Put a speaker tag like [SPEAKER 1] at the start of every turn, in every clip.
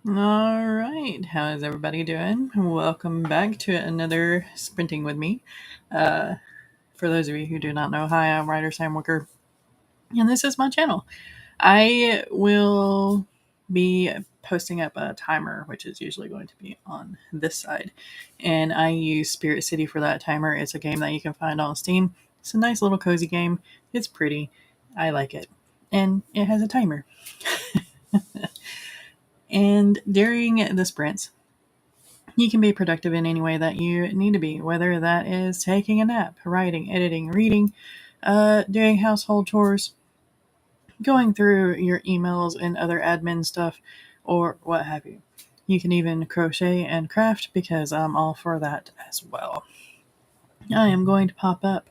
[SPEAKER 1] All right, how is everybody doing? Welcome back to another Sprinting with Me. For those of you who do not know, hi, I'm Ryder Sam Wicker, and this is my channel. I will be posting up a timer, which is usually going to be on this side, and I use Spirit City for that timer. It's a game that you can find on Steam. It's a nice little cozy game. It's pretty. I like it, and it has a timer. And during the sprints, you can be productive in any way that you need to be, whether that is taking a nap, writing, editing, reading, doing household chores, going through your emails and other admin stuff, or what have you. You can even crochet and craft because I'm all for that as well. I am going to pop up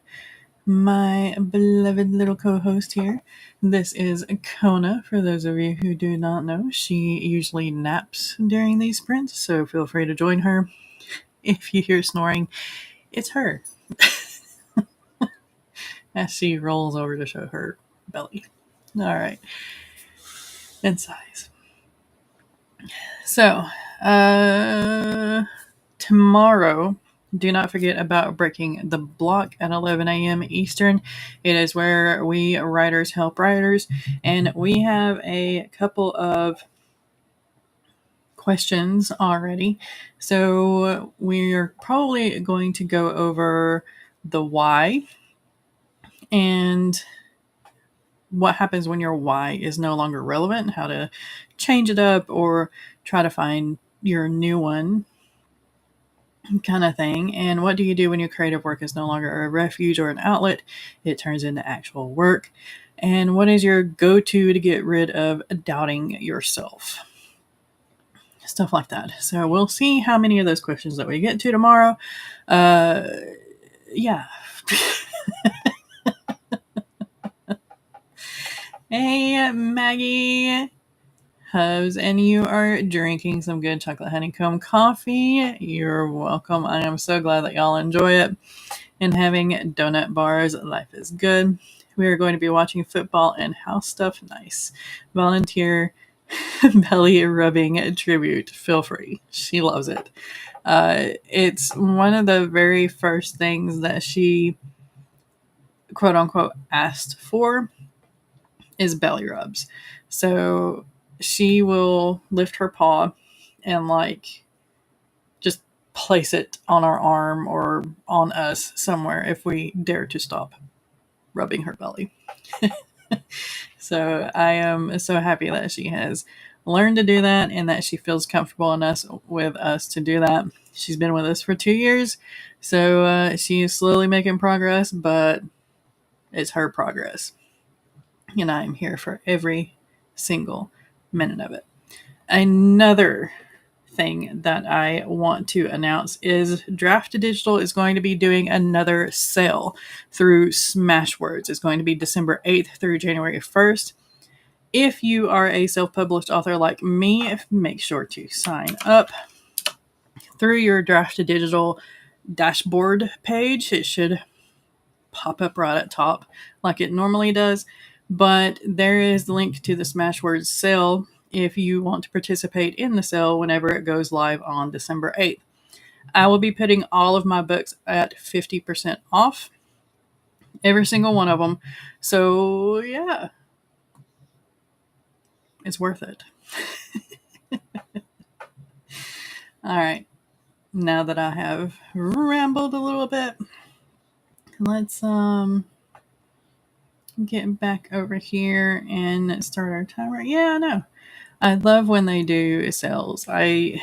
[SPEAKER 1] my beloved little co-host here. This is Kona, for those of you who do not know. She usually naps during these sprints, so feel free to join her. If you hear snoring, it's her as she rolls over to show her belly. All right, and size. So, tomorrow, do not forget about Breaking the Block at 11 a.m. Eastern. It is where we writers help writers, and we have a couple of questions already. So, we're probably going to go over the why and what happens when your why is no longer relevant, how to change it up or try to find your new one kind of thing. And what do you do when your creative work is no longer a refuge or an outlet? It turns into actual work. And what is your go-to to get rid of doubting yourself? Stuff like that. So we'll see how many of those questions that we get to tomorrow. Yeah. Hey, Maggie. Hubs, and you are drinking some good chocolate honeycomb coffee. You're welcome. I am so glad that y'all enjoy it. And having donut bars, life is good. We are going to be watching football and house stuff. Nice. Volunteer belly rubbing tribute. Feel free. She loves it. It's one of the very first things that she, quote unquote, asked for is belly rubs. So she will lift her paw and just place it on our arm or on us somewhere if we dare to stop rubbing her belly. So I am so happy that she has learned to do that and that she feels comfortable enough with us to do that. She's been with us for 2 years, so she is slowly making progress, but it's her progress. And I am here for every single minute of it. Another thing that I want to announce is Draft Digital is going to be doing another sale through Smashwords. It's going to be December 8th through January 1st. If you are a self-published author like me, make sure to sign up through your Draft Digital dashboard page. It should pop up right at top like it normally does. But there is the link to the Smashwords sale if you want to participate in the sale whenever it goes live on December 8th. I will be putting all of my books at 50% off, every single one of them. So, yeah, it's worth it. All right, now that I have rambled a little bit, let's get back over here and start our timer. Yeah, I know. I love when they do sales. I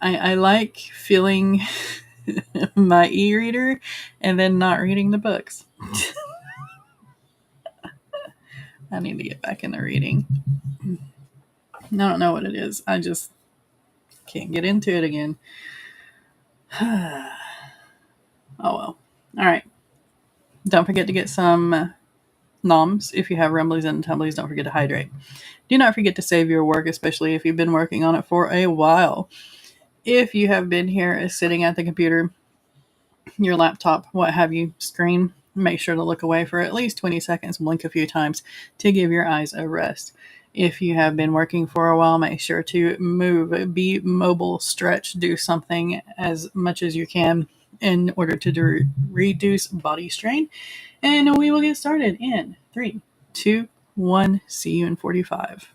[SPEAKER 1] like feeling my e-reader and then not reading the books. I need to get back into reading. I don't know what it is. I just can't get into it again. Oh well. All right. Don't forget to get some noms. If you have rumblies and tumblies, don't forget to hydrate. Do not forget to save your work, especially if you've been working on it for a while. If you have been here sitting at the computer, your laptop, what have you, screen, make sure to look away for at least 20 seconds, blink a few times to give your eyes a rest. If you have been working for a while, make sure to move, be mobile, stretch, do something as much as you can in order to reduce body strain. And we will get started in 3, 2, 1. See you in 45.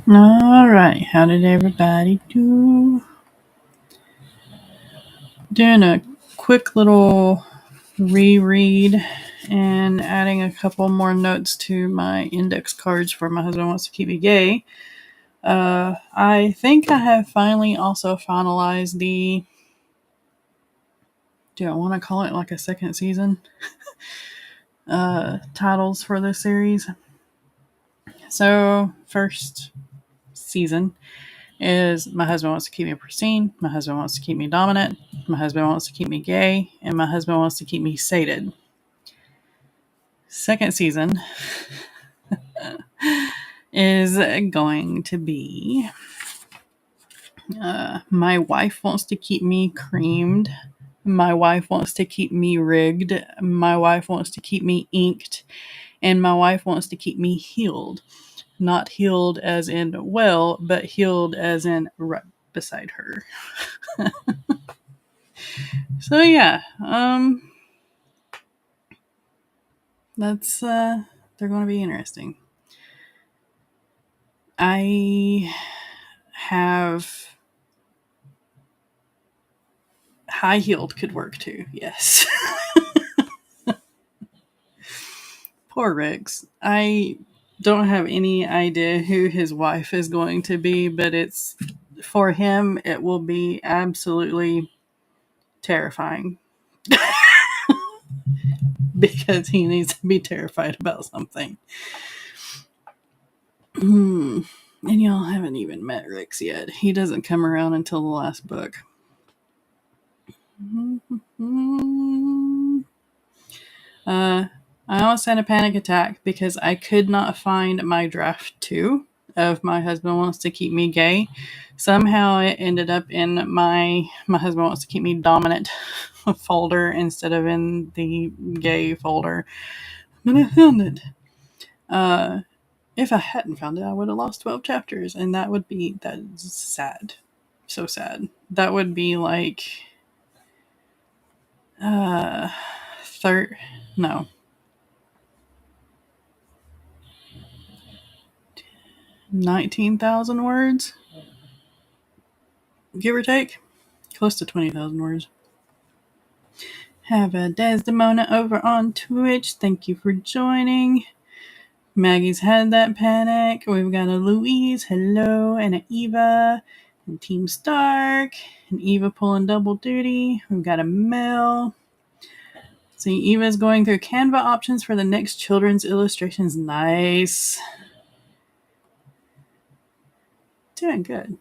[SPEAKER 1] All right, how did everybody do? Doing a quick little reread and adding a couple more notes to my index cards for My Husband Wants to Keep Me Gay. I think I have finally also finalized the, do I want to call it like a second season? Titles for this series. So, first season is My Husband Wants to Keep Me Pristine, My Husband Wants to Keep Me Dominant, My Husband Wants to Keep Me Gay, and My Husband Wants to Keep Me Sated. Second season is going to be My Wife Wants to Keep Me Creamed, My Wife Wants to Keep Me Rigged, My Wife Wants to Keep Me Inked, and My Wife Wants to Keep Me Healed. Not healed as in well, but healed as in right beside her. So yeah, that's they're going to be interesting. I have high heeled could work too. Yes. Poor Rex. I don't have any idea who his wife is going to be, but it's for him. It will be absolutely terrifying because he needs to be terrified about something. And y'all haven't even met Rex yet. He doesn't come around until the last book. I almost had a panic attack because I could not find my draft 2 of My Husband Wants to Keep Me Gay. Somehow it ended up in my Husband Wants to Keep Me Dominant folder instead of in the gay folder. But I found it. If I hadn't found it, I would have lost 12 chapters, and that's sad. So sad. That would be like 19,000 words, give or take. Close to 20,000 words. Have a Desdemona over on Twitch. Thank you for joining. Maggie's had that panic. We've got a Louise, hello, and a Eva, and Team Stark, and Eva pulling double duty. We've got a Mel. See, Eva's going through Canva options for the next children's illustrations. Nice. Doing good.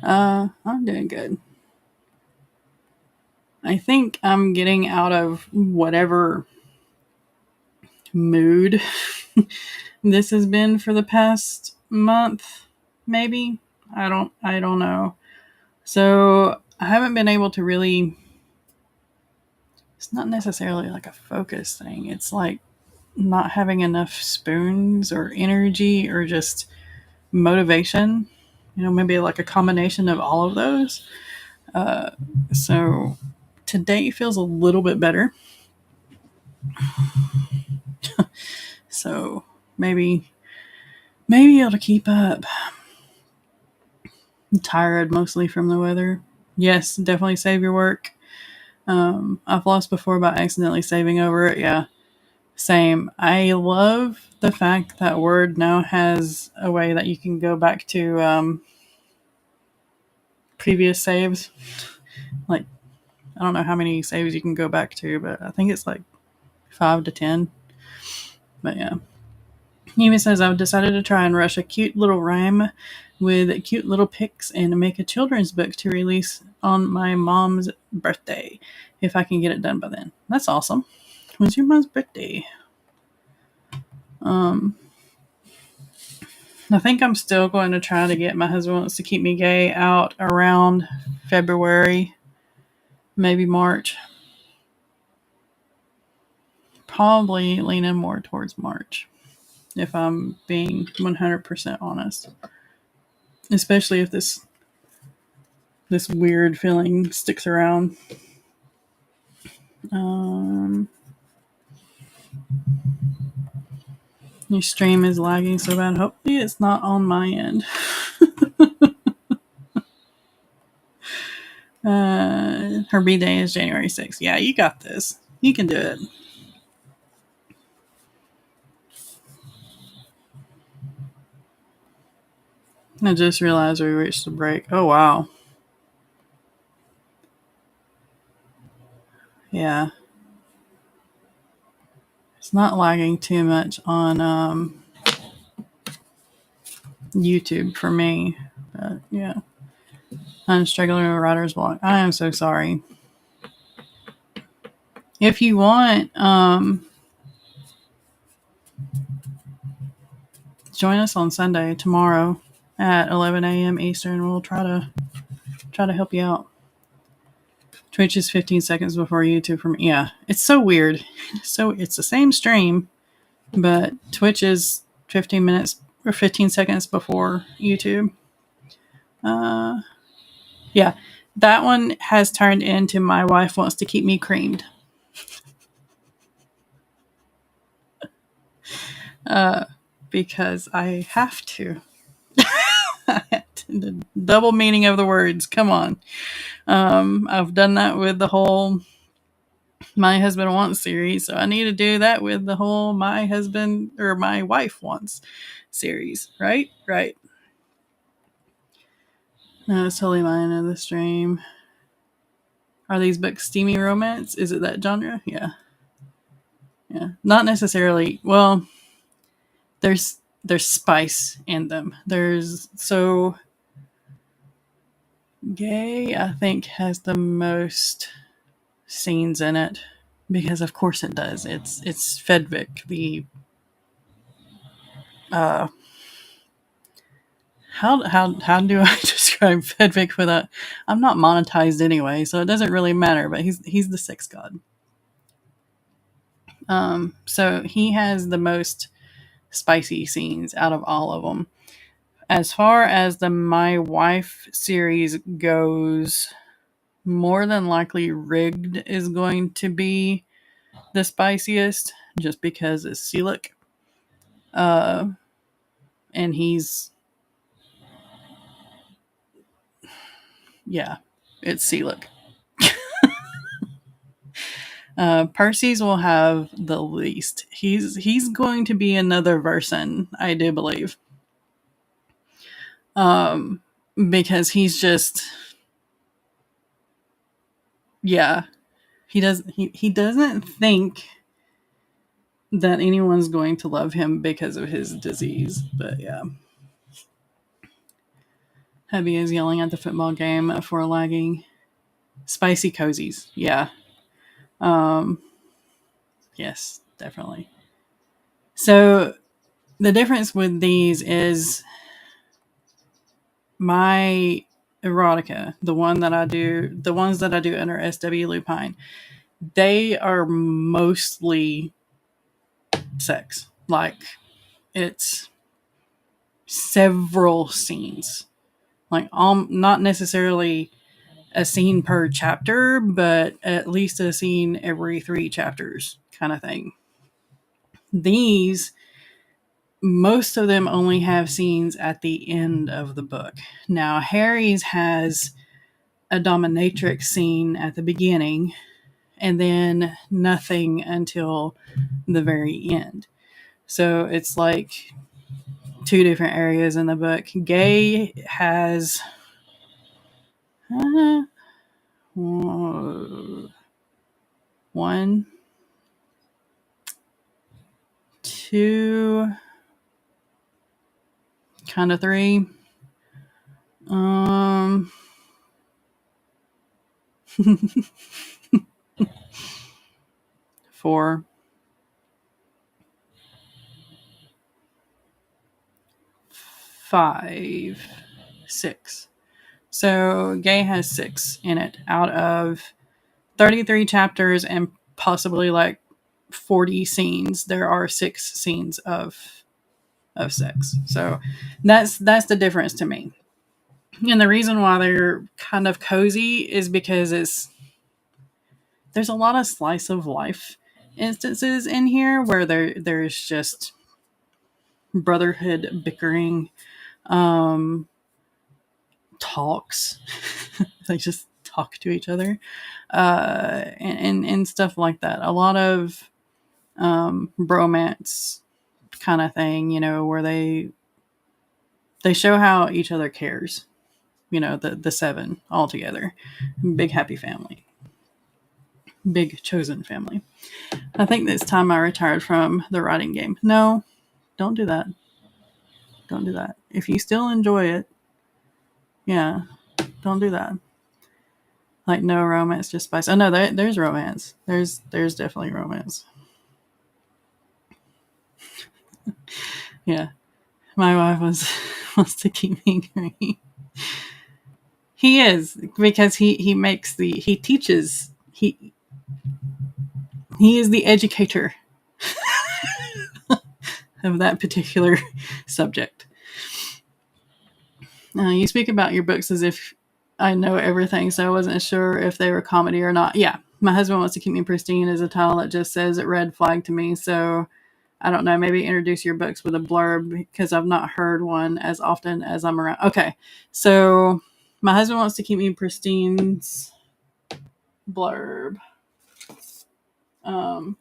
[SPEAKER 1] I'm doing good. I think I'm getting out of whatever mood this has been for the past month, maybe. I don't know. So I haven't been able to really, it's not necessarily like a focus thing. It's like not having enough spoons or energy or just motivation. Maybe like a combination of all of those. So today feels a little bit better. So maybe it'll keep up. I'm tired mostly from the weather. Yes, definitely save your work. I've lost before by accidentally saving over it. Yeah, same. I love the fact that Word now has a way that you can go back to previous saves. Like, I don't know how many saves you can go back to, but I think it's like 5 to 10. But yeah. He even says, I've decided to try and rush a cute little rhyme with cute little pics and make a children's book to release on my mom's birthday, if I can get it done by then. That's awesome. When's your mom's birthday? I think I'm still going to try to get My Husband Wants to Keep Me Gay out around February, maybe March. Probably leaning more towards March, if I'm being 100% honest. Especially if this weird feeling sticks around. Your stream is lagging so bad. Hopefully it's not on my end. Her B-Day is January 6th. Yeah, you got this. You can do it. I just realized we reached the break. Oh, wow. Yeah. It's not lagging too much on YouTube for me. But yeah. I'm struggling with writer's block. I am so sorry. If you want, join us on Sunday tomorrow at 11 a.m. Eastern. We'll try to help you out. Twitch is 15 seconds before YouTube for me. Yeah, it's so weird. So it's the same stream, but Twitch is 15 minutes or 15 seconds before YouTube. Yeah, that one has turned into my wife wants to keep me creamed. Because I have to. The double meaning of the words. Come on. I've done that with the whole My Husband Wants series, so I need to do that with the whole My Husband or My Wife Wants series. Right? Right. No, it's totally mine in the stream. Are these books steamy romance? Is it that genre? Yeah. Yeah. Not necessarily. Well, there's spice in them. Gay, I think, has the most scenes in it because of course it does. It's Fedvik, the how do I describe Fedvik without I'm not monetized anyway, so it doesn't really matter, but he's the sex god. So he has the most spicy scenes out of all of them. As far as the My Wife series goes, more than likely Rigged is going to be the spiciest just because it's Seelick. And he's it's Seelick. Percy's will have the least. He's going to be another Versen, I do believe. Because he's just he doesn't think that anyone's going to love him because of his disease. But yeah. Hubby is yelling at the football game for lagging. Spicy cozies. Yeah. Yes, definitely. So the difference with these is my erotica, the ones that I do under SW Lupine, they are mostly sex. Like it's several scenes. Like not necessarily a scene per chapter, but at least a scene every 3 chapters kind of thing. These, most of them only have scenes at the end of the book. Now, Harry's has a dominatrix scene at the beginning and then nothing until the very end. So it's like 2 different areas in the book. Gay has one, two, kind of 3. 4, 5, 6. So Gay has 6 in it out of 33 chapters and possibly like 40 scenes. There are 6 scenes of sex. So that's the difference to me. And the reason why they're kind of cozy is because there's a lot of slice of life instances in here where there's just brotherhood bickering, talks. They just talk to each other, and stuff like that. A lot of bromance kind of thing, where they show how each other cares. The seven all together, big happy family, big chosen family. I think it's time I retired from the writing game. No, don't do that. Don't do that. If you still enjoy it, yeah, don't do that. Like no romance, just spice. Oh no, there's romance. There's definitely romance. Yeah, my wife wants to keep me green. He is, because he makes he teaches, he is the educator of that particular subject. You speak about your books as if I know everything, so I wasn't sure if they were comedy or not. Yeah, My Husband Wants to Keep Me Pristine is a title that just says red flag to me, so I don't know, maybe introduce your books with a blurb, because I've not heard one as often as I'm around. Okay, so My Husband Wants to Keep Me Pristine's blurb. How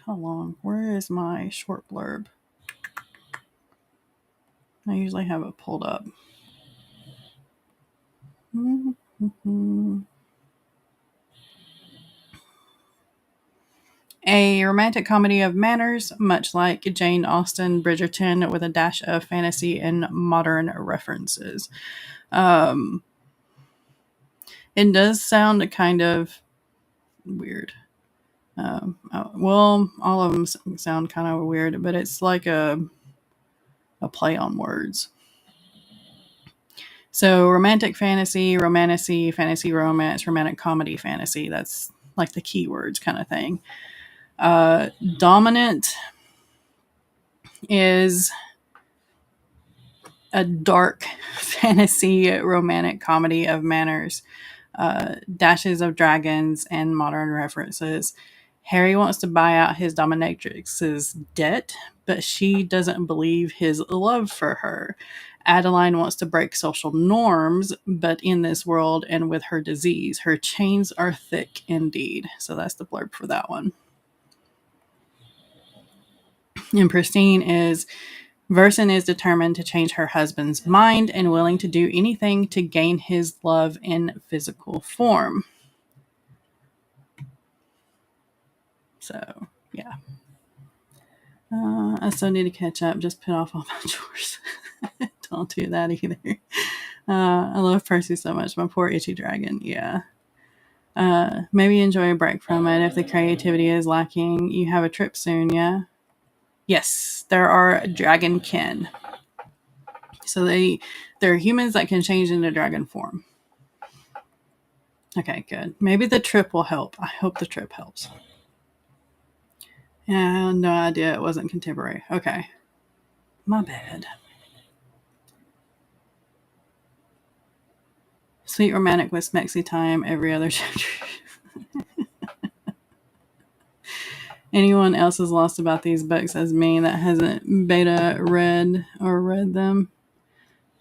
[SPEAKER 1] long? Where is my short blurb? I usually have it pulled up. A romantic comedy of manners, much like Jane Austen Bridgerton, with a dash of fantasy and modern references. It does sound kind of weird. Well, all of them sound kind of weird, but it's like a play on words. So romantic fantasy, romantasy, fantasy romance, romantic comedy fantasy. That's like the keywords kind of thing. Dominant is a dark fantasy romantic comedy of manners, dashes of dragons and modern references. Harry wants to buy out his dominatrix's debt, but she doesn't believe his love for her. Adeline wants to break social norms, but in this world and with her disease, her chains are thick indeed. So that's the blurb for that one. And Pristine is Verson is determined to change her husband's mind and willing to do anything to gain his love in physical form. So, yeah. I still need to catch up. Just put off all my chores. Don't do that either. I love Percy so much. My poor itchy dragon. Yeah. Maybe enjoy a break from it if the creativity is lacking. You have a trip soon, yeah? Yes, there are dragonkin. So they're humans that can change into dragon form. Okay, good. Maybe the trip will help. I hope the trip helps. Yeah, I had no idea it wasn't contemporary. Okay. My bad. Sweet romantic with Smexy time every other chapter. Anyone else is lost about these books as me that hasn't beta read or read them?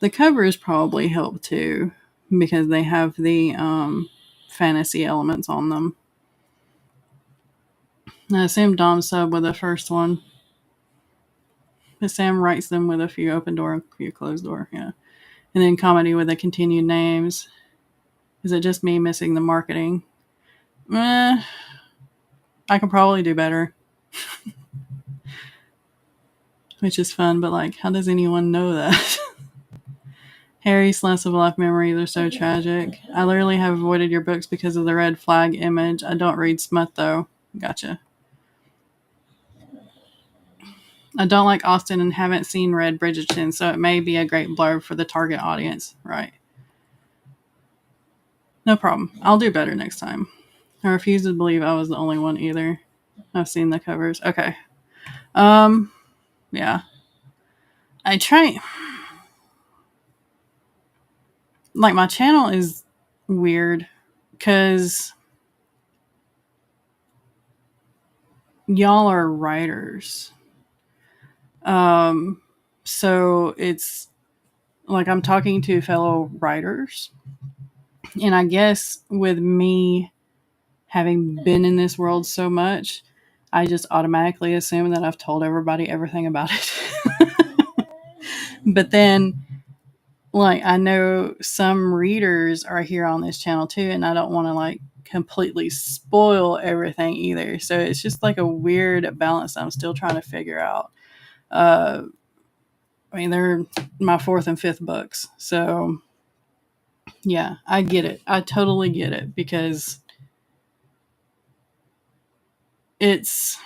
[SPEAKER 1] The covers probably help too, because they have the fantasy elements on them. I assume Dom sub with the first one. But Sam writes them with a few open door, a few closed door, yeah. And then comedy with the continued names. Is it just me missing the marketing? I can probably do better. Which is fun, but like, how does anyone know that? Harry's slice of life memories are so tragic. I literally have avoided your books because of the red flag image. I don't read smut though. Gotcha. I don't like Austen and haven't seen Red Bridgerton, so it may be a great blurb for the target audience. Right. No problem. I'll do better next time. I refuse to believe I was the only one either. I've seen the covers. Okay. Yeah. I try. Like, my channel is weird because y'all are writers. So it's like I'm talking to fellow writers, and I guess with me having been in this world so much, I just automatically assume that I've told everybody everything about it. But then, like, I know some readers are here on this channel too, and I don't want to like completely spoil everything either. So it's just like a weird balance I'm still trying to figure out. Uh, I mean, they're my fourth and fifth books. So, yeah, I get it. I totally get it because it's,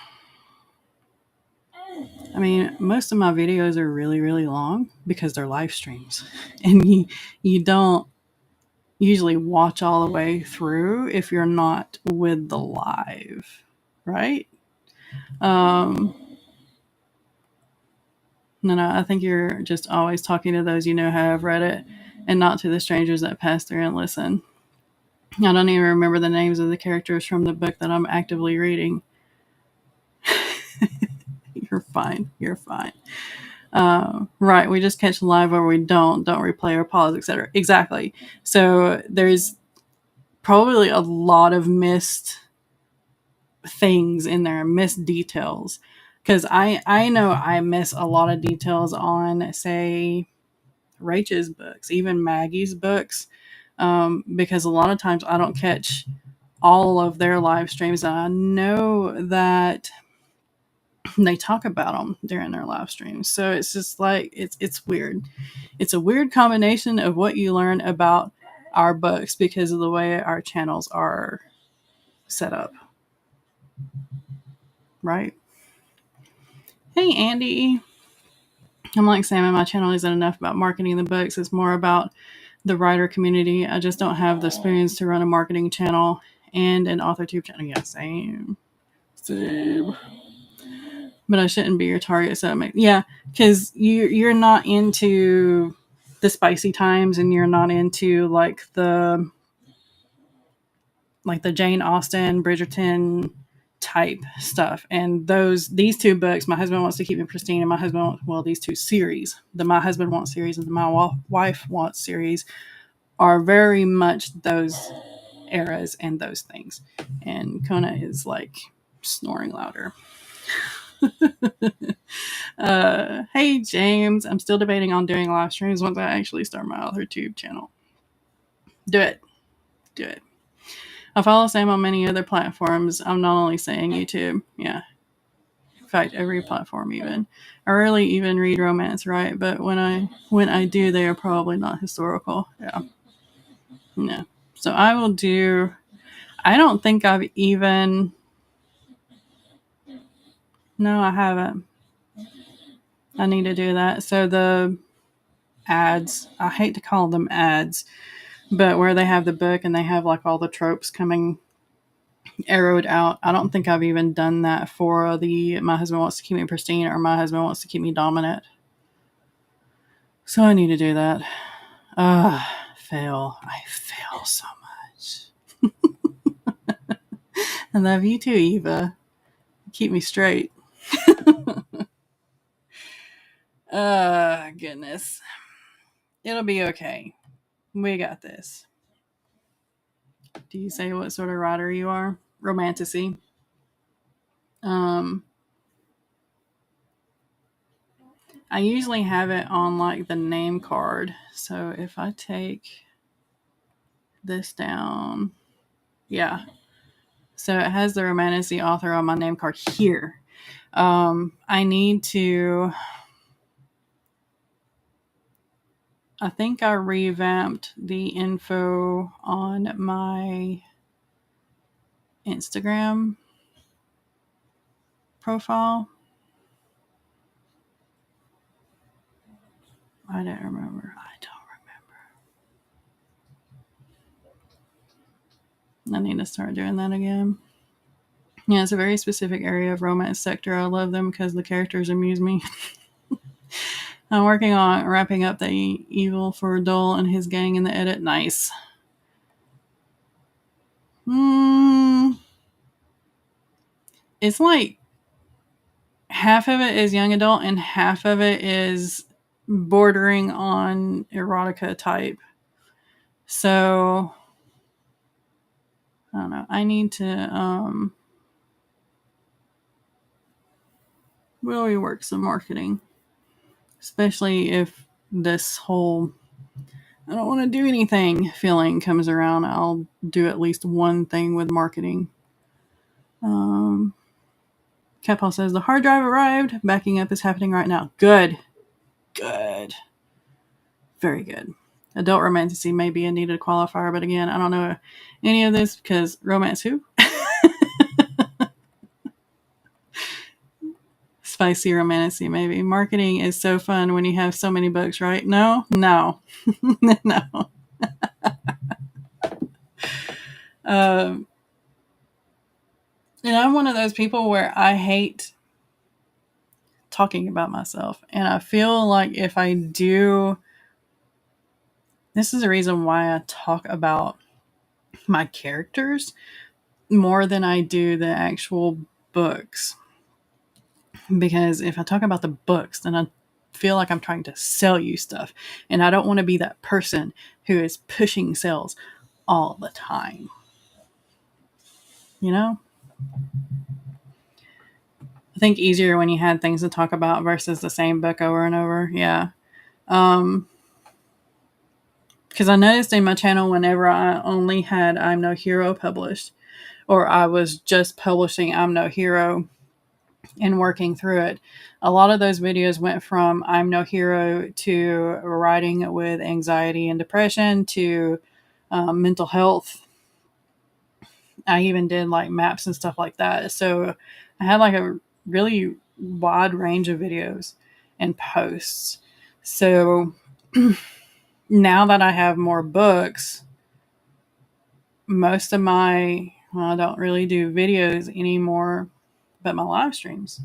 [SPEAKER 1] I mean, most of my videos are really, really long because they're live streams. And you don't usually watch all the way through if you're not with the live, right? Um, no, I think you're just always talking to those you know have read it and not to the strangers that pass through and listen. I don't even remember the names of the characters from the book that I'm actively reading. You're fine. You're fine. Right. We just catch live or we don't replay or pause, etc. Exactly. So there's probably a lot of missed things in there, missed details. Because I know I miss a lot of details on, say, Rachel's books, even Maggie's books, because a lot of times I don't catch all of their live streams. And I know that they talk about them during their live streams. So it's just like, it's weird. It's a weird combination of what you learn about our books because of the way our channels are set up. Right? Hey, Andy. I'm like Sam, and my channel isn't enough about marketing the books. It's more about the writer community. I just don't have the spoons to run a marketing channel and an author tube channel. Yeah, same. Same. But I shouldn't be your target. So yeah, because you're not into the spicy times, and you're not into like the Jane Austen, Bridgerton type stuff. And these two books, My Husband Wants to Keep Me Pristine and My Husband, well, these two series, the My Husband Wants series and the My Wife Wants series, are very much those eras and those things. And Kona is like snoring louder. Hey James, I'm still debating on doing live streams once I actually start my other tube channel. Do it. I follow Sam on many other platforms. I'm not only saying YouTube. Yeah. In fact, every platform even. I rarely even read romance, right? But when I do, they are probably not historical. Yeah. No. So I will do, I don't think I've even, no, I haven't. I need to do that. So the ads, I hate to call them ads, but where they have the book and they have like all the tropes coming arrowed out. I don't think I've even done that for the My Husband Wants to Keep Me Pristine or My Husband Wants to Keep Me Dominant. So I need to do that. Fail. I fail so much. I love you too, Eva. Keep me straight. Goodness. It'll be okay. We got this. Do you say what sort of writer you are? Romanticy. I usually have it on like the name card. So if I take this down, yeah. So it has the Romanticy author on my name card here. I need to, I think I revamped the info on my Instagram profile. I don't remember. I need to start doing that again. Yeah, it's a very specific area of romance sector. I love them because the characters amuse me. I'm working on wrapping up the Evil for Dole and his gang in the edit. Nice. It's like half of it is young adult and half of it is bordering on erotica type. So I don't know. I need to really work some marketing, especially if this whole I don't want to do anything feeling comes around. I'll do at least one thing with marketing. Cat Paul says the hard drive arrived. Backing up is happening right now. Good. Good. Very good. Adult romantasy may be a needed qualifier, but again, I don't know any of this because romance who? Spicy romantasy, maybe. Marketing is so fun when you have so many books, right? No? No. No. And I'm one of those people where I hate talking about myself. And I feel like if I do, this is the reason why I talk about my characters more than I do the actual books. Because if I talk about the books, then I feel like I'm trying to sell you stuff. And I don't want to be that person who is pushing sales all the time. You know? I think easier when you had things to talk about versus the same book over and over. Yeah. Because I noticed in my channel whenever I only had I'm No Hero published, or I was just publishing I'm No Hero and working through it, a lot of those videos went from I'm No Hero to writing with anxiety and depression to mental health. I even did like maps and stuff like that. So I had like a really wide range of videos and posts. So now that I have more books, most of I don't really do videos anymore, but my live streams.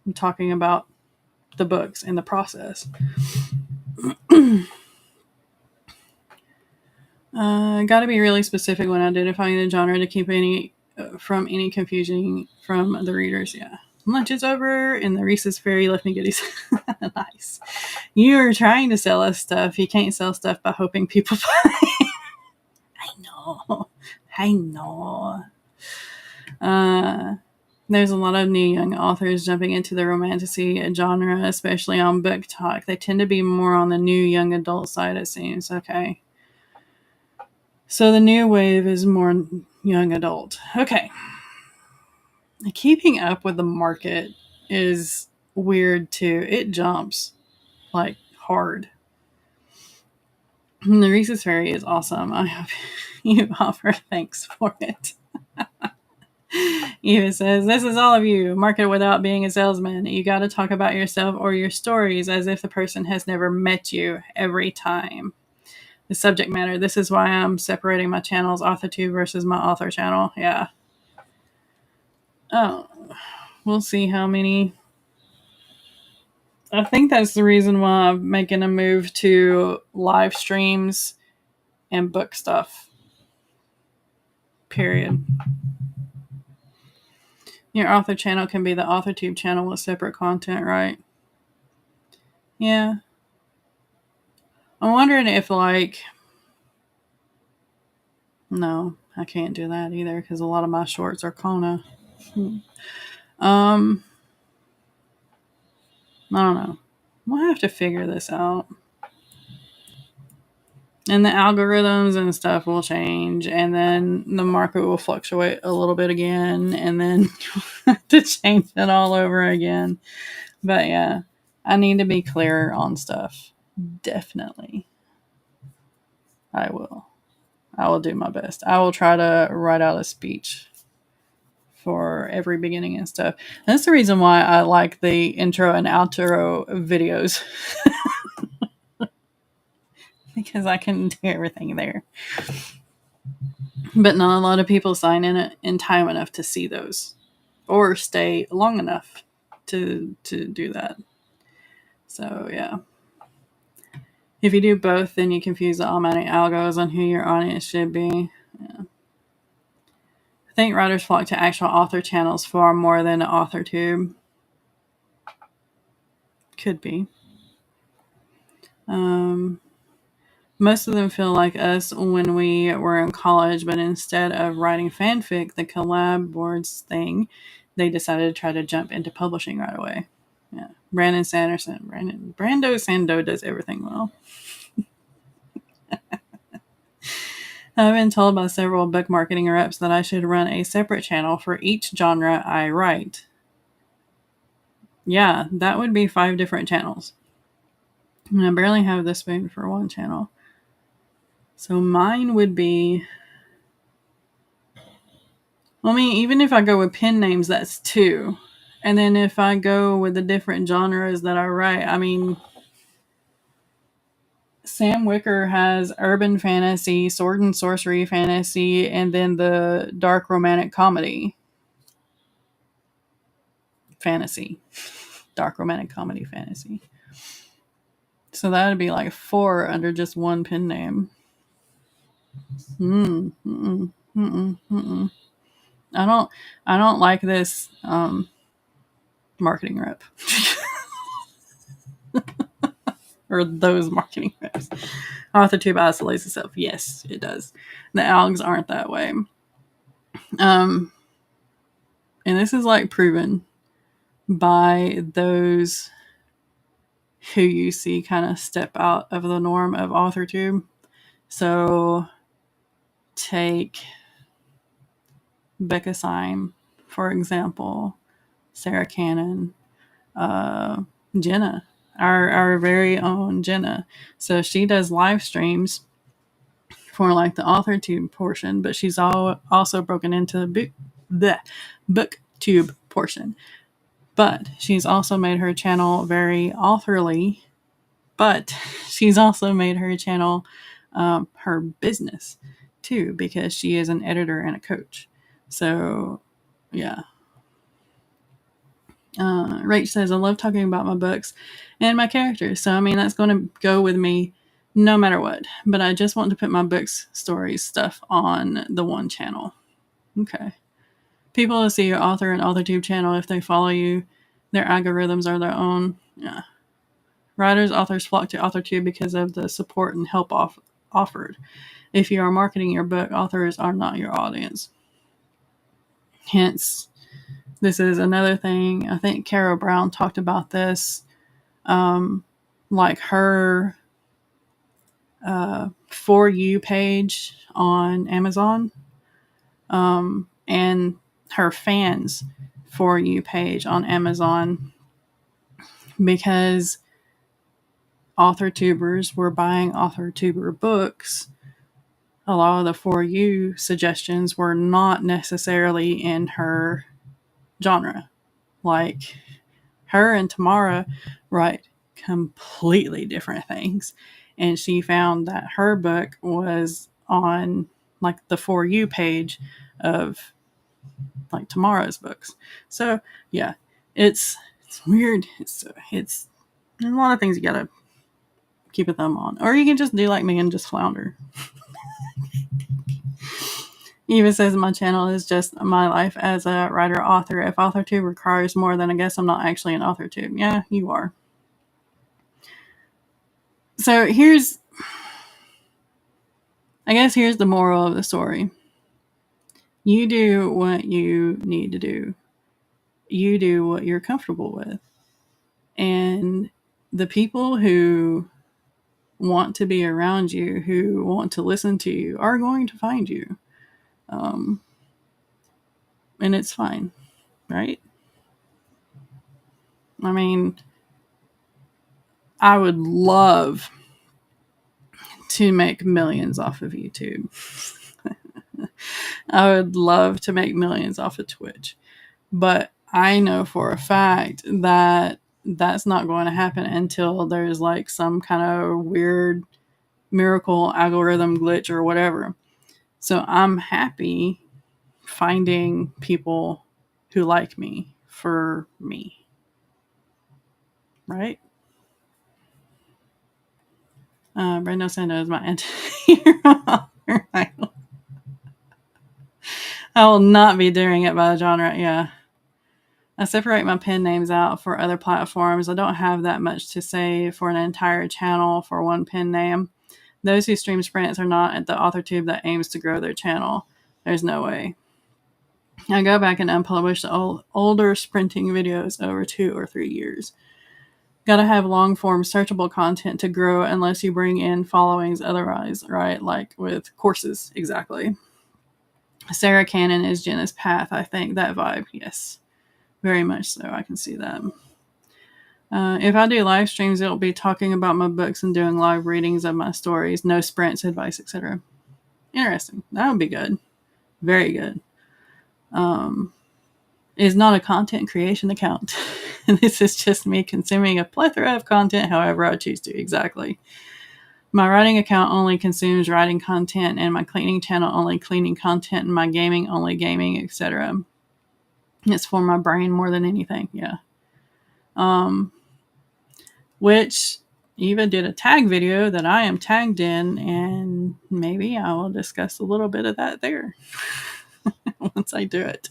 [SPEAKER 1] I'm talking about the books and the process. Got to be really specific when identifying the genre to keep from any confusion from the readers. Yeah. Lunch is over and the Reese's Fairy left me goodies. Nice. You're trying to sell us stuff. You can't sell stuff by hoping people buy. I know. There's a lot of new young authors jumping into the romantasy genre, especially on BookTok. They tend to be more on the new young adult side, it seems. Okay. So the new wave is more young adult. Okay. Keeping up with the market is weird too. It jumps like hard. The Reese's Fairy is awesome. I hope you offer thanks for it. Eva says, this is all of you. Market without being a salesman. You got to talk about yourself or your stories as if the person has never met you every time. The subject matter. This is why I'm separating my channels, AuthorTube versus my author channel. Yeah. Oh, we'll see how many. I think that's the reason why I'm making a move to live streams and book stuff. Period. Your author channel can be the AuthorTube channel with separate content, right? Yeah. I'm wondering if, like... No, I can't do that either because a lot of my shorts are Kona. I don't know. We'll have to figure this out. And the algorithms and stuff will change, and then the market will fluctuate a little bit again, and then to change it all over again. But yeah, I need to be clear on stuff. Definitely. I will do my best. I will try to write out a speech for every beginning and stuff. And that's the reason why I like the intro and outro videos. Because I can do everything there. But not a lot of people sign in time enough to see those. Or stay long enough to do that. So, yeah. If you do both, then you confuse the automatic algos on who your audience should be. Yeah. I think writers flock to actual author channels far more than AuthorTube. Could be. Most of them feel like us when we were in college, but instead of writing fanfic, the collab boards thing, they decided to try to jump into publishing right away. Yeah. Brando Sando does everything well. I've been told by several book marketing reps that I should run a separate channel for each genre I write. Yeah, that would be 5 different channels. And I barely have the spoon for one channel. So mine would be... I mean, even if I go with pen names, that's 2. And then if I go with the different genres that I write, I mean... Sam Wicker has urban fantasy, sword and sorcery fantasy, and then the dark romantic comedy fantasy. Dark romantic comedy fantasy. So that would be like 4 under just one pen name. I don't like this marketing rep. Or those marketing reps. AuthorTube isolates itself. Yes, it does. The algs aren't that way. And this is like proven by those who you see kind of step out of the norm of AuthorTube. So take Becca Syme, for example, Sarah Cannon, Jenna, our very own Jenna. So she does live streams for like the AuthorTube portion, but she's also broken into the BookTube portion. But she's also made her channel very authorly, but she's also made her channel her business too, because she is an editor and a coach. So, yeah. Rach says, I love talking about my books and my characters. So, I mean, that's going to go with me no matter what. But I just want to put my books, stories, stuff on the one channel. Okay. People will see your author and AuthorTube channel if they follow you. Their algorithms are their own. Yeah. Writers, authors flock to AuthorTube because of the support and help offered. If you are marketing your book, authors are not your audience. Hence, this is another thing. I think Cara Brown talked about this. Like her For You page on Amazon. And her fans For You page on Amazon. Because AuthorTubers were buying AuthorTuber books, a lot of the For You suggestions were not necessarily in her genre. Like, her and Tamara write completely different things. And she found that her book was on like the For You page of like Tamara's books. So yeah, it's weird. It's there's a lot of things you gotta keep a thumb on. Or you can just do like me and just flounder. Eva says my channel is just my life as a writer-author. If AuthorTube requires more, then I guess I'm not actually an AuthorTube. Yeah, you are. So here's the moral of the story. You do what you need to do. You do what you're comfortable with. And the people who want to be around you, who want to listen to you, are going to find you. And it's fine, right? I mean, I would love to make millions off of YouTube. I would love to make millions off of Twitch. But I know for a fact that that's not going to happen until there's like some kind of weird miracle algorithm glitch or whatever. So I'm happy finding people who like me for me. Right? Brando Sando is my anti-hero. I will not be doing it by genre. Yeah. I separate my pen names out for other platforms. I don't have that much to say for an entire channel for one pen name. Those who stream sprints are not at the AuthorTube that aims to grow their channel. There's no way. I go back and unpublish the older sprinting videos over 2 or 3 years. Gotta have long form searchable content to grow unless you bring in followings otherwise, right? Like with courses, exactly. Sarah Cannon is Jenna's path, I think. That vibe, yes. Very much so. I can see that. If I do live streams, it'll be talking about my books and doing live readings of my stories. No sprints, advice, etc. Interesting. That would be good. Very good. Is not a content creation account. This is just me consuming a plethora of content however I choose to. Exactly. My writing account only consumes writing content, and my cleaning channel only cleaning content, and my gaming only gaming, etc. It's for my brain more than anything. Yeah. Which Eva did a tag video that I am tagged in, and maybe I will discuss a little bit of that there once I do it,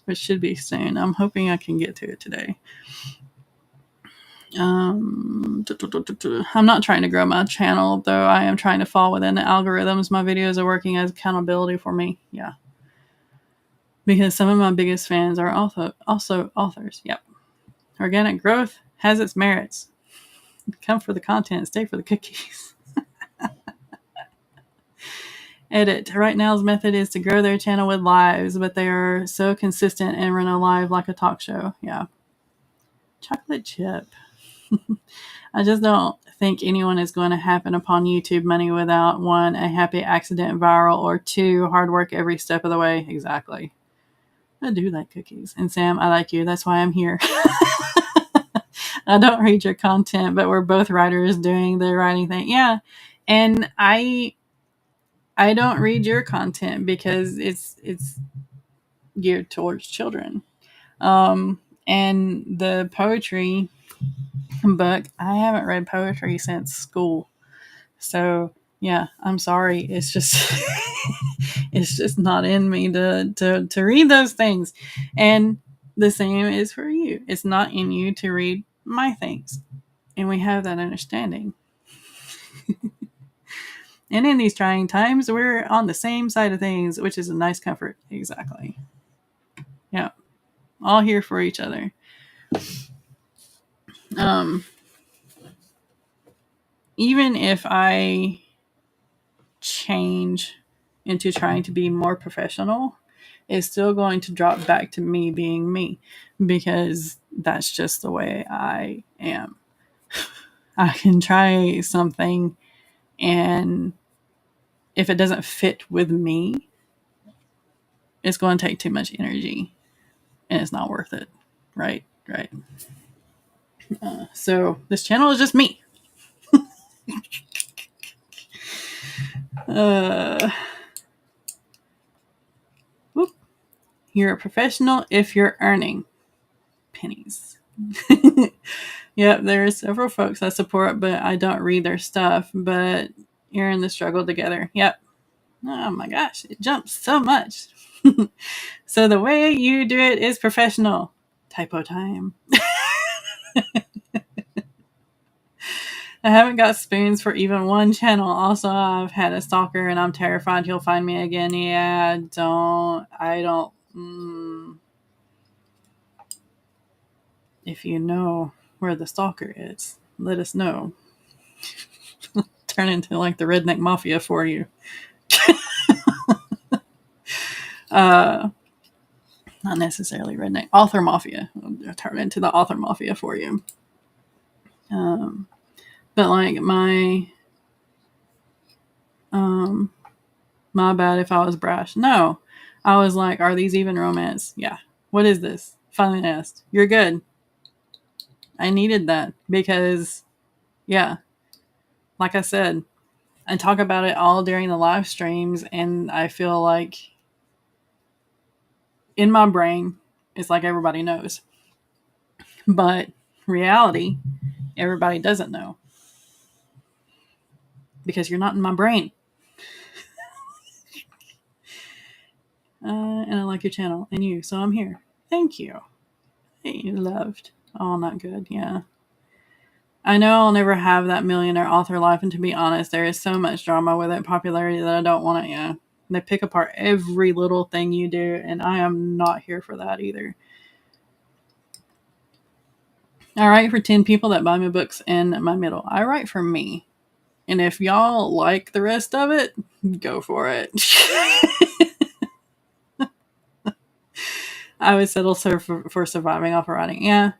[SPEAKER 1] which should be soon. I'm hoping I can get to it today. I'm not trying to grow my channel, though. I am trying to fall within the algorithms. My videos are working as accountability for me. Yeah. Because some of my biggest fans are also authors. Yep. Organic growth has its merits. Come for the content, stay for the cookies. Edit. Right now's method is to grow their channel with lives, but they are so consistent and run a live like a talk show. Yeah. Chocolate chip. I just don't think anyone is going to happen upon YouTube money without 1, a happy accident viral, or 2, hard work every step of the way. Exactly. I do like cookies. And Sam, I like you. That's why I'm here. I don't read your content, but we're both writers doing the writing thing. Yeah. And I don't read your content because it's geared towards children. And the poetry book, I haven't read poetry since school. So yeah, I'm sorry. It's just it's just not in me to read those things. And the same is for you. It's not in you to read my things. And we have that understanding. And in these trying times, we're on the same side of things, which is a nice comfort. Exactly. Yeah. All here for each other. Even if I change into trying to be more professional, it's still going to drop back to me being me, because that's just the way I am. I can try something, and if it doesn't fit with me, it's going to take too much energy, and it's not worth it. Right. So this channel is just me. You're a professional if you're earning pennies. Yep, there are several folks I support, but I don't read their stuff. But you're in the struggle together. Yep. Oh my gosh, it jumps so much. So the way you do it is professional. Typo time. I haven't got spoons for even one channel. Also, I've had a stalker and I'm terrified he'll find me again. Yeah, I don't. If you know where the stalker is, let us know. Turn into like the redneck mafia for you. Not necessarily redneck. Author mafia. I'll turn into the author mafia for you. But like my bad if I was brash. No. I was like, are these even romance? Yeah. What is this? Finally asked. You're good. I needed that because, yeah, like I said, I talk about it all during the live streams, and I feel like in my brain, it's like everybody knows. But reality, everybody doesn't know. Because you're not in my brain. And I like your channel and you, so I'm here. Thank you. Loved. Oh, not good. Yeah. I know I'll never have that millionaire author life, and to be honest, there is so much drama with it, popularity, that I don't want it. Yeah. They pick apart every little thing you do, and I am not here for that either. I write for 10 people that buy my books in my middle. I write for me. And if y'all like the rest of it, go for it. I would settle for surviving off of writing. Yeah,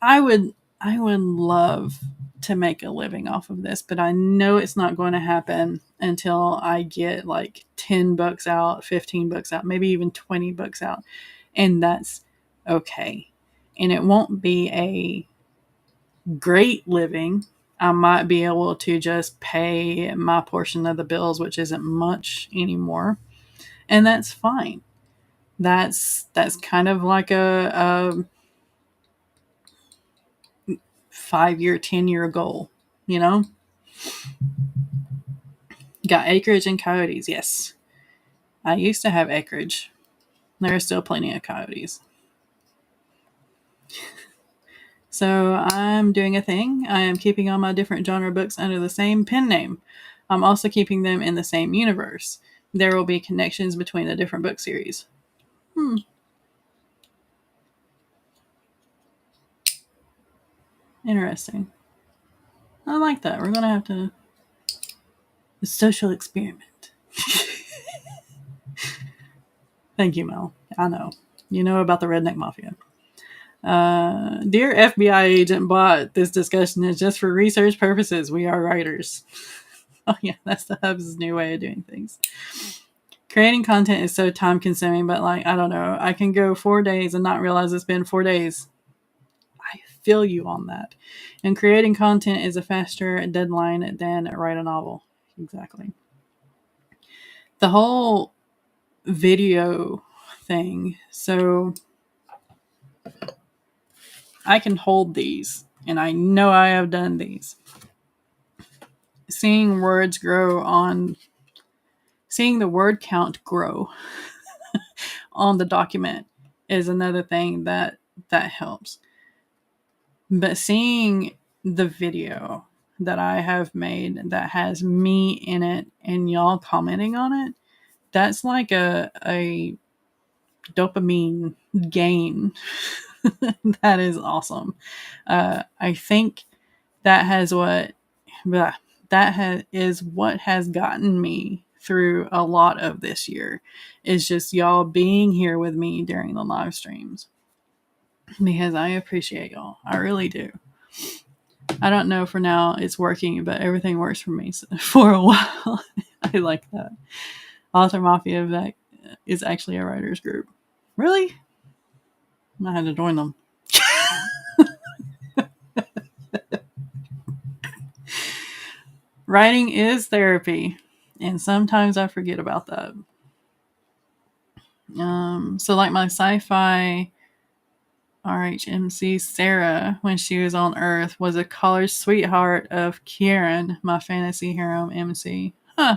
[SPEAKER 1] I would. I would love to make a living off of this, but I know it's not going to happen until I get like 10 books out, 15 books out, maybe even 20 books out, and that's okay. And it won't be a great living. I might be able to just pay my portion of the bills, which isn't much anymore, and that's fine. That's kind of like a 5-year, 10-year goal, you know? Got acreage and coyotes, yes. I used to have acreage. There are still plenty of coyotes. So I'm doing a thing. I am keeping all my different genre books under the same pen name. I'm also keeping them in the same universe. There will be connections between the different book series. Interesting. I like that. We're going to have to... A social experiment. Thank you, Mel. I know. You know about the Redneck Mafia. Dear FBI agent bot, this discussion is just for research purposes. We are writers. Oh, yeah, that's the Hub's new way of doing things. Creating content is so time consuming, but like, I don't know. I can go 4 days and not realize it's been 4 days. I feel you on that. And creating content is a faster deadline than write a novel. Exactly. The whole video thing. So I can hold these, and I know I have done these. Seeing the word count grow on the document is another thing that helps. But seeing the video that I have made that has me in it and y'all commenting on it, that's like a dopamine gain. That is awesome. I think that has what is what has gotten me through a lot of this year, is just y'all being here with me during the live streams, because I appreciate y'all. I really do. I don't know for now it's working, but everything works for me for a while. I like that. Author Mafia is actually a writers group. Really? I had to join them. Writing is therapy, and sometimes I forget about that. So like my sci-fi RHMC Sarah, when she was on Earth, was a college sweetheart of Kieran, my fantasy harem MC. Huh.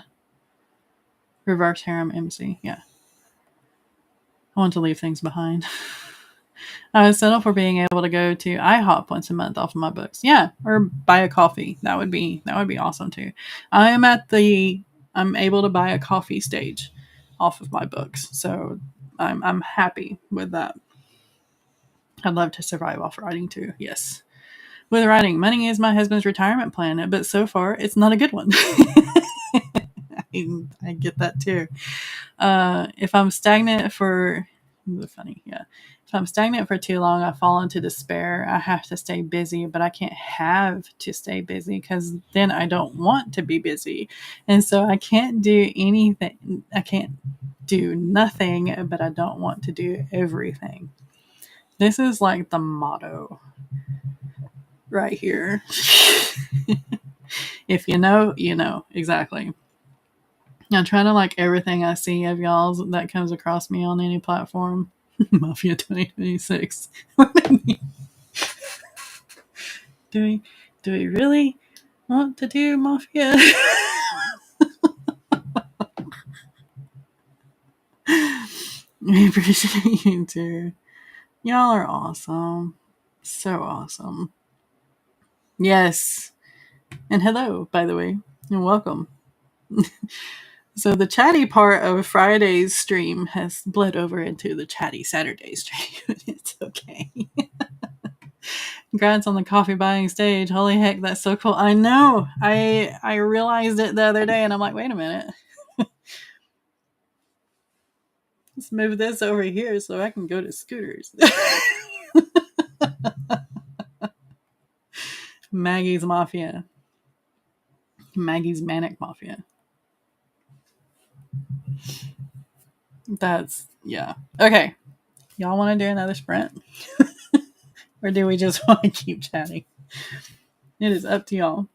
[SPEAKER 1] Reverse harem MC, yeah. I want to leave things behind. I would settle for being able to go to IHOP once a month off of my books. Yeah, or buy a coffee. That would be awesome too. I'm able to buy a coffee stage off of my books, so I'm happy with that. I'd love to survive off writing too. Yes. With writing, money is my husband's retirement plan, but so far it's not a good one. I get that too. If I'm stagnant for If I'm stagnant for too long, I fall into despair. I have to stay busy, but I can't have to stay busy because then I don't want to be busy. And so I can't do anything. I can't do nothing, but I don't want to do everything. This is like the motto right here. If you know, you know. Exactly. I try to like everything I see of y'all's that comes across me on any platform. Mafia 2026. Do we really want to do Mafia? We appreciate you too. Y'all are awesome. So awesome. Yes. And hello, by the way, and welcome. So the chatty part of Friday's stream has bled over into the chatty Saturday stream. It's okay. Congrats on the coffee buying stage. Holy heck, that's so cool. I know. I realized it the other day and I'm like, wait a minute. Let's move this over here so I can go to scooters. Maggie's Mafia. Maggie's Manic Mafia. That's, yeah. Okay. Y'all want to do another sprint? Or do we just want to keep chatting? It is up to y'all.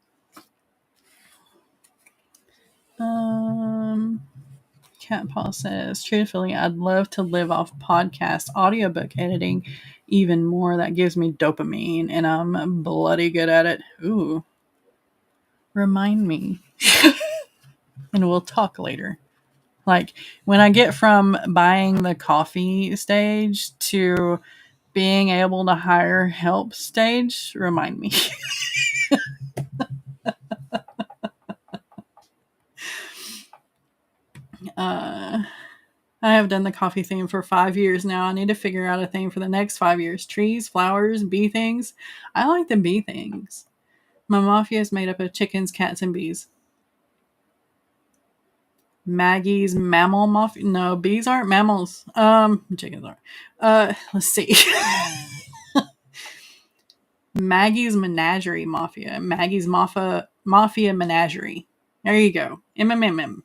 [SPEAKER 1] Cat Paul says, truthfully, I'd love to live off podcast audiobook editing even more. That gives me dopamine and I'm bloody good at it. Ooh. Remind me. And we'll talk later. Like when I get from buying the coffee stage to being able to hire help stage, remind me. I have done the coffee theme for 5 years now. I need to figure out a theme for the next 5 years. Trees, flowers, bee things. I like the bee things. My mafia is made up of chickens, cats, and bees. Maggie's mammal mafia. No, bees aren't mammals. Chickens are. Let's see. Maggie's Menagerie Mafia. Maggie's Mafia Menagerie. There you go. MMMM.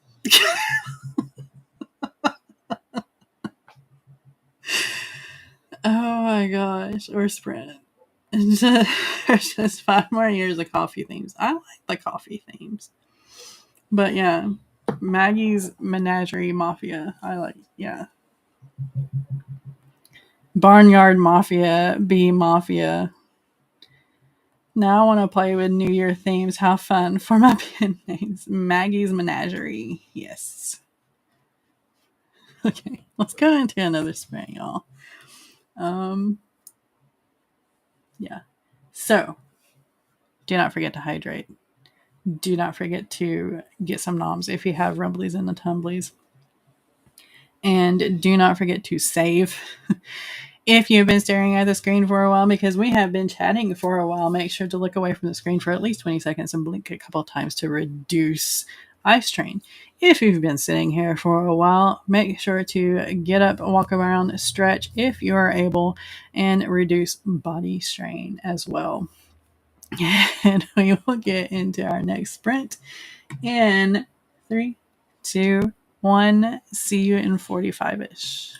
[SPEAKER 1] Oh my gosh. Or Sprint. There's just 5 more years of coffee themes. I like the coffee themes. But yeah, Maggie's Menagerie Mafia. I like, yeah. Barnyard Mafia, Bee Mafia. Now I want to play with New Year themes. How fun for my pen names. Maggie's Menagerie. Yes. Okay, let's go into another sprint, y'all. Yeah. So, do not forget to hydrate. Do not forget to get some noms if you have rumblies and the tumblies. And do not forget to save. If you've been staring at the screen for a while, because we have been chatting for a while, make sure to look away from the screen for at least 20 seconds and blink a couple of times to reduce eye strain. If you've been sitting here for a while, make sure to get up, walk around, stretch if you are able, and reduce body strain as well. And we will get into our next sprint in 3, 2, 1. See you in 45-ish.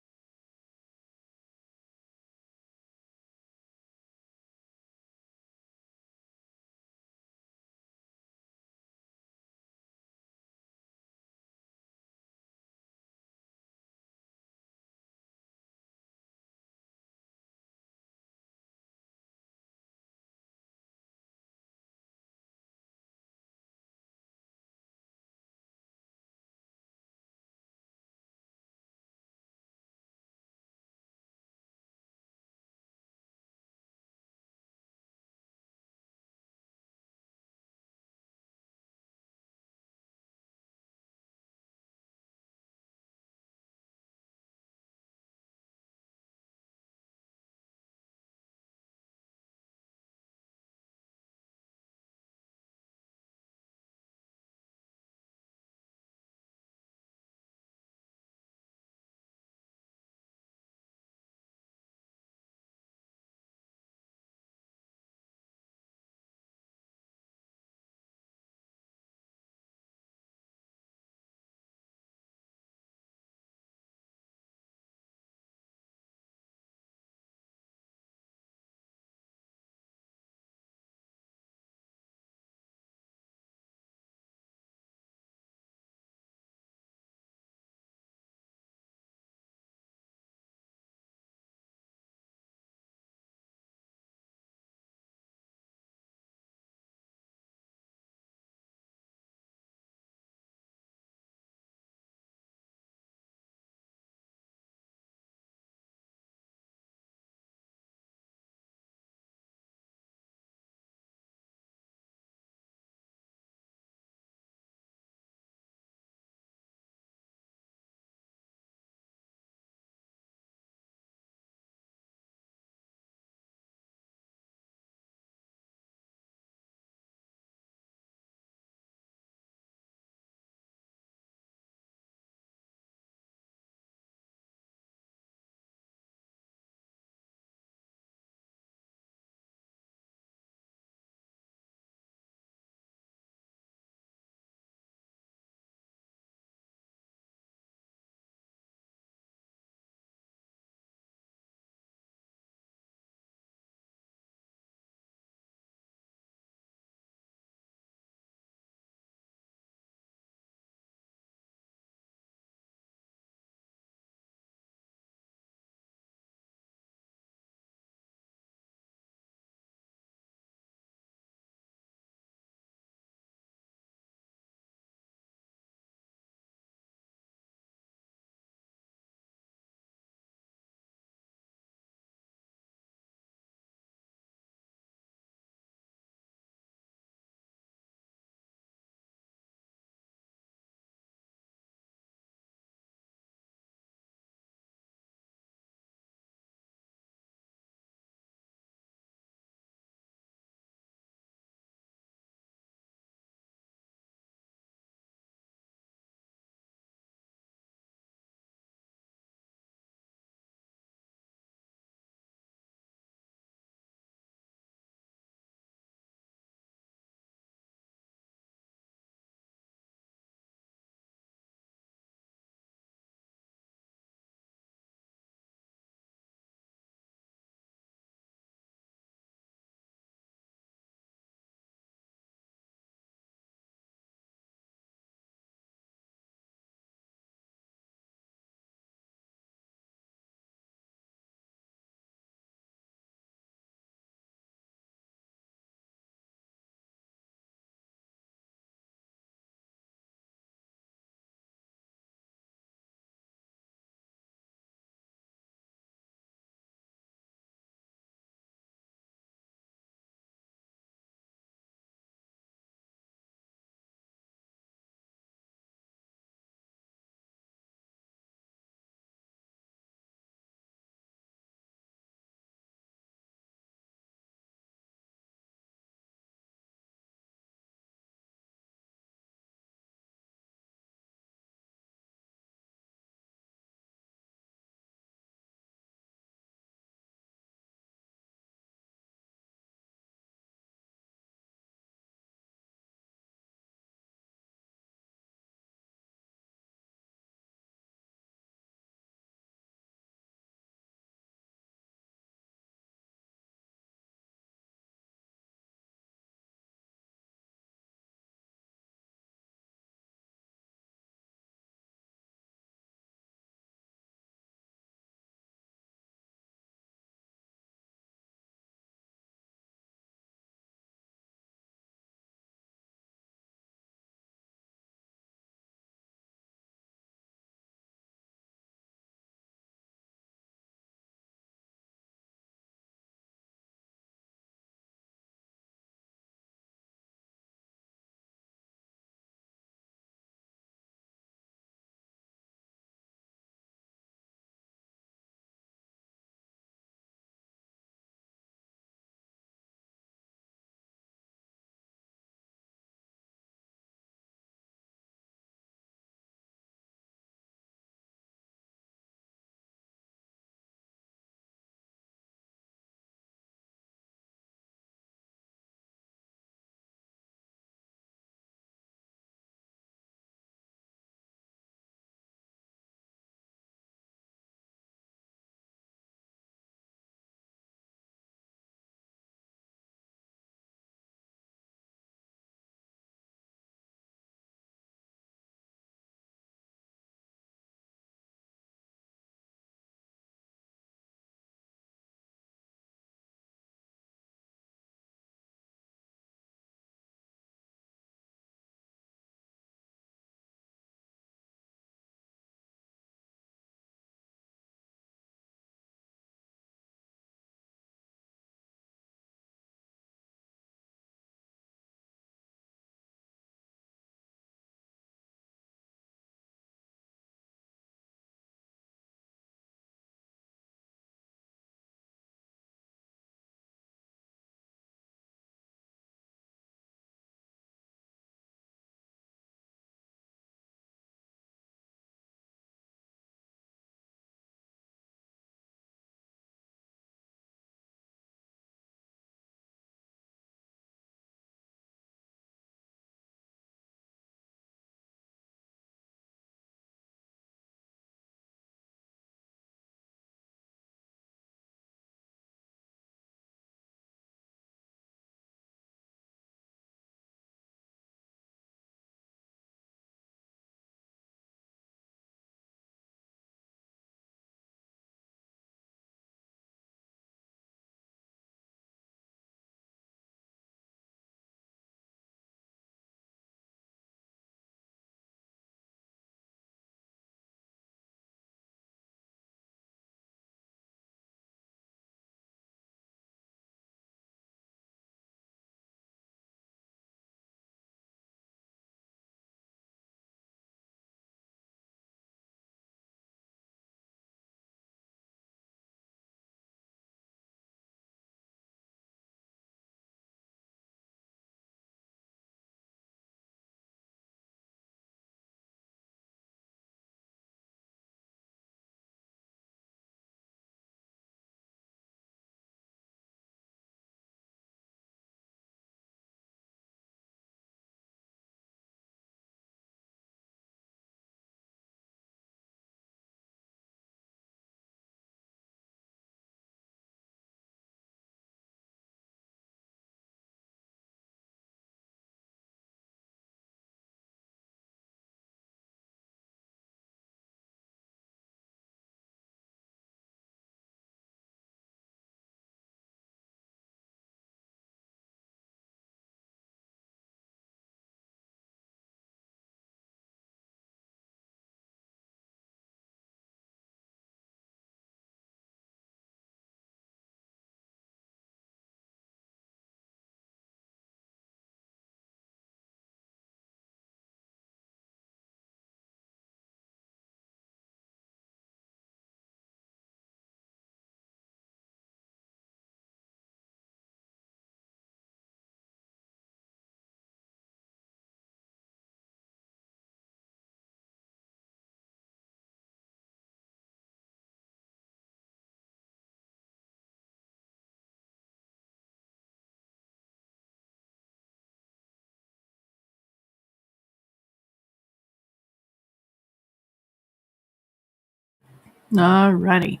[SPEAKER 1] Alrighty.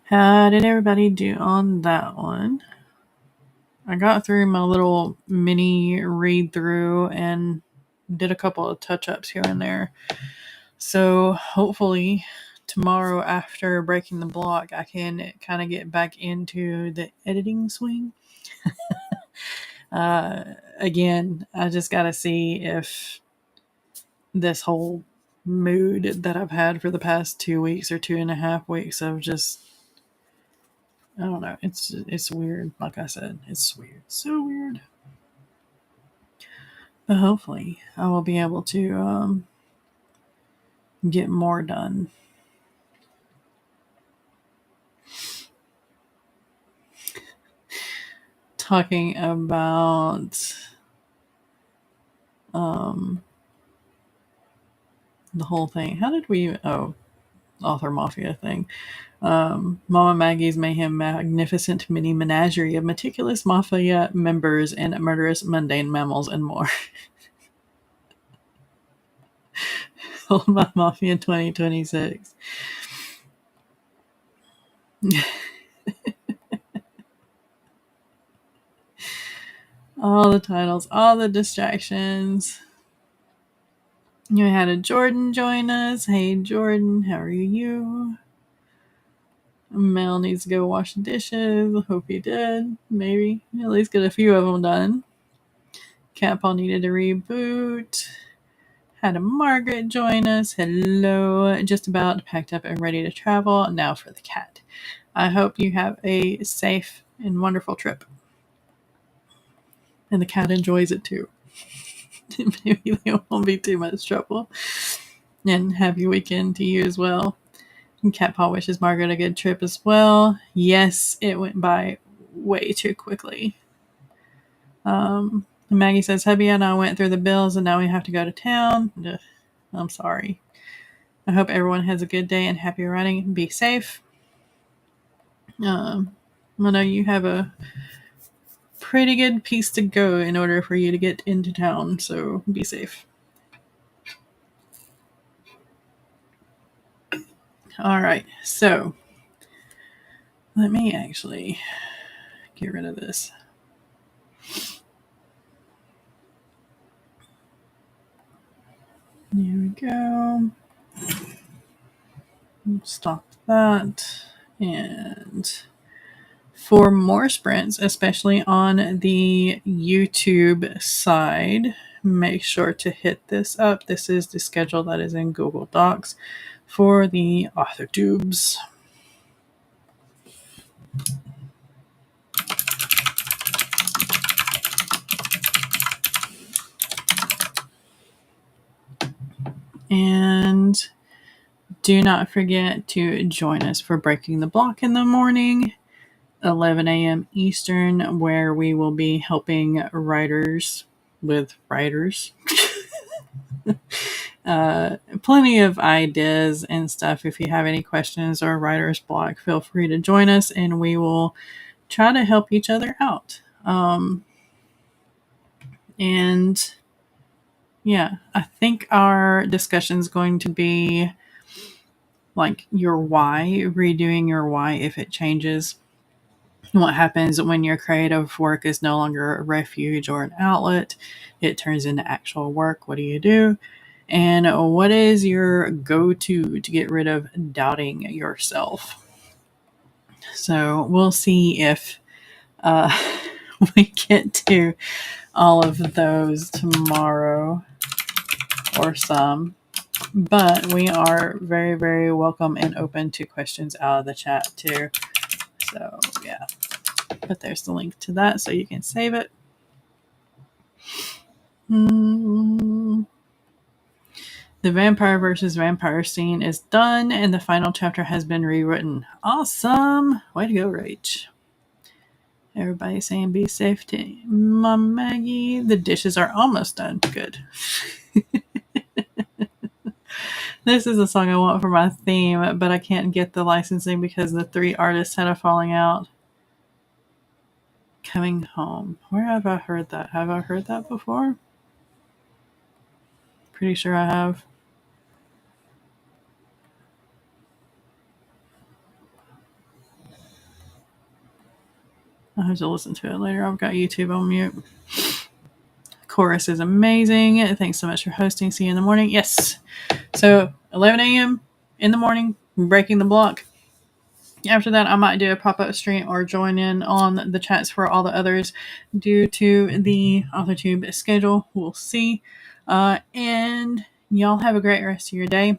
[SPEAKER 1] How did everybody do on that one? I got through my little mini read through and did a couple of touch ups here and there. So hopefully tomorrow after breaking the block, I can kind of get back into the editing swing. Again, I just got to see if this whole mood that I've had for the past 2 weeks or 2.5 weeks of just, I don't know, it's weird. Like I said, it's weird, so weird. But hopefully, I will be able to get more done. Talking about the whole thing. How did we? Oh, Author Mafia thing. Mama Maggie's Mayhem Magnificent Mini Menagerie of Meticulous Mafia Members and Murderous Mundane Mammals and more. All my Mafia 2026. All the titles, all the distractions. You had a Jordan join us. Hey Jordan, how are you? Mel needs to go wash the dishes. Hope he did. Maybe. At least get a few of them done. Cat Paul needed to reboot. Had a Margaret join us. Hello. Just about packed up and ready to travel. Now for the cat. I hope you have a safe and wonderful trip. And the cat enjoys it too. Maybe there won't be too much trouble. And happy weekend to you as well. And Cat Paw wishes Margaret a good trip as well. Yes, it went by way too quickly. Maggie says, hubby and I went through the bills and now we have to go to town. Ugh, I'm sorry. I hope everyone has a good day and happy running. Be safe. I know you have a pretty good piece to go in order for you to get into town, so be safe. All right, so let me actually get rid of this. There we go. Stop that. And for more sprints, especially on the YouTube side, make sure to hit this up. This is the schedule that is in Google Docs for the author tubes. And do not forget to join us for Breaking the Block in the morning, 11 a.m. Eastern, where we will be helping writers with writers. Plenty of ideas and stuff. If you have any questions or writer's block, feel free to join us and we will try to help each other out. And yeah, I think our discussion is going to be like your why, redoing your why if it changes. What happens when your creative work is no longer a refuge or an outlet? It turns into actual work. What do you do? And what is your go-to to get rid of doubting yourself? So we'll see if we get to all of those tomorrow or some. But we are very, very welcome and open to questions out of the chat too. So yeah. But there's the link to that so you can save it. The vampire versus vampire scene is done and the final chapter has been rewritten. Awesome! Way to go, Rach. Everybody saying be safe to Mom Maggie. The dishes are almost done. Good. This is a song I want for my theme, but I can't get the licensing because the 3 artists had a falling out. Coming home. Where have I heard that? Have I heard that before? Pretty sure I have. I'll have to listen to it later. I've got YouTube on mute. Chorus is amazing. Thanks so much for hosting. See you in the morning. Yes. So 11 a.m. in the morning, breaking the block. After that, I might do a pop-up stream or join in on the chats for all the others due to the AuthorTube schedule. We'll see. And y'all have a great rest of your day.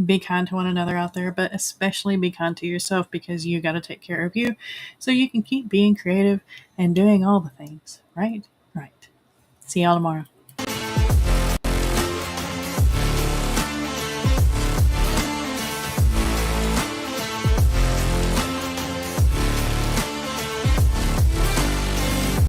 [SPEAKER 1] Be kind to one another out there, but especially be kind to yourself, because you got to take care of you so you can keep being creative and doing all the things. Right? Right. See y'all tomorrow.